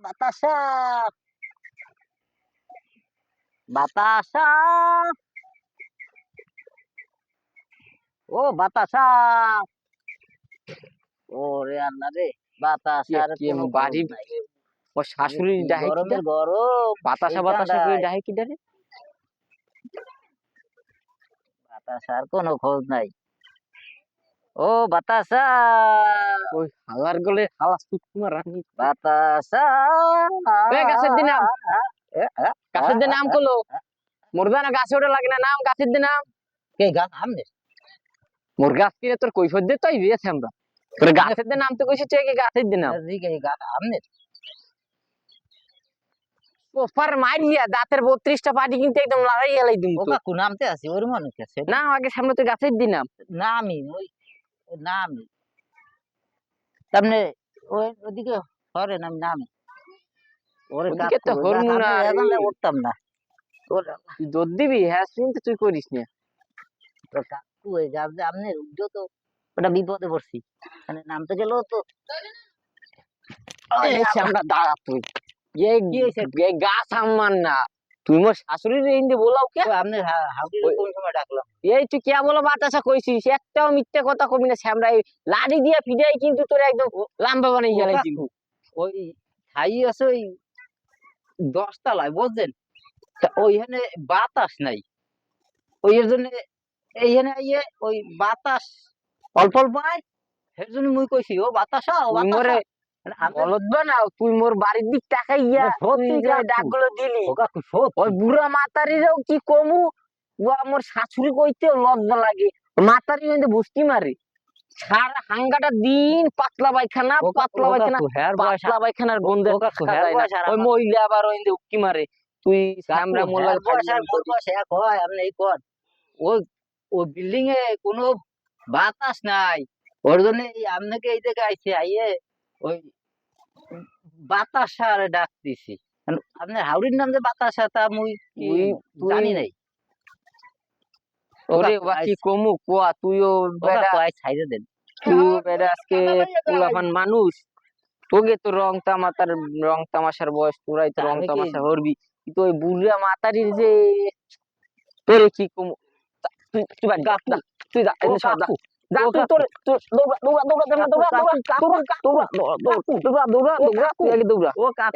বাতাসা বাতাসা ও বাতাসা ওরে আল্লাহ রে বাতাসার কোনো বাড়ি নাই। ও শাশুড়ি ডাহে কি গরমের গরম বাতাসা বাতাসা করে ডাহে কি ডারে বাতাসার কোনো খোঁজ নাই। ও বাতাসা ওই হালার গলে হালা সুকুমার রানী বাতাসা গাছের দিন নাম গাছের দিন নাম করলো মুরগা না গাছে ওটা লাগে না নাম গাছের দিন নাম কে গাছ আমনে মোর গাছ কিনে তোর কৈফত দিয়ে তাই দিয়েছে আমরা তোর গাছের দিন নাম তো কইছে তুই কি গাছের দিন নাম গাছ আমনে ওপার মারিয়া দাঁতের 32টা পাটি কিন্তু একদম লড়াই গেলাই দিম ও কাকু নামতে আছে ওর মনে আছে না আগে সামনে তো গাছের দিন নাম নামি ওই নামি সামনে ওই ওদিকে সরে নাম নামি ওরে ওদিকে তো হরমোন এখন উঠতাম না তুই দৌড় দিবি হ্যাঁ কিন্তু তুই করিস না কাকু ওই গাছ যে আমনে উঠছো তো ওটা বিপদে পড়ছি মানে নামতে গেল তো আমরা দাঁড়া তুই এই গাছ আমার না তুই মোর শাশুড়ির হিন্দি বলাও কে আপনি হাউকি কোন সময় ডাকলাম এই তুই কে বলো বাতাসা কইছিস একটাও মিথ্যে কথা কবি না শ্যামরা লাড়ি দিয়ে ফিডাই কিন্তু তোর একদম লাম্বা বানাই গেলাই কিন্তু ওই ছাই আছে ওই 10 তলায় বুঝছেন তা ওইখানে বাতাস নাই ওই এর জন্য এইখানে আইয়ে ওই বাতাস অল্প অল্প আয় এর জন্য মুই কইছি ও বাতাসা ও বাতাসা বলদ বানাও তুই মোর বাড়ির দিক তাকাই গিয়া ডাকগুলো দিলি ওই বুড়া মাতারিরও কি কমু ও আমার শাশুড়ি কইতে লজ্জা লাগে মাতারি কিন্তু বুঝতি মারে সারা হাঙ্গাটা দিন পাতলা পায়খানা পাতলা পায়খানার গন্ধে ওই মহিলা আবার ওই উকি মারে তুই আমরা মোল্লা আপনি এই কর ওই ওই বিল্ডিং এ কোনো বাতাস নাই ওর জন্য আপনাকে এই জায়গায় আইছে আইয়ে ওই বাতাসার ডাক দিছি আপনার হাউরির নাম যে বাতাসা তা মুই জানি নাই ওরে বাকি কমু কোয়া তুইও বেড়া ছাইরে দেন তুই বেড়া আজকে পুলাপান মানুষ তোকে তো রং তামাশার বয়স তোরাই তো রং তামাশা করবি কিন্তু ওই বুড়া মাতারির যে তোরে কি কমু তুই তুই তুই যা এনে সব যা তুই তোর দৌড়া দৌড়া দৌড়া দৌড়া দৌড়া দৌড়া দৌড়া দৌড়া দৌড়া দৌড়া দৌড়া দৌড়া দৌড়া দৌড়া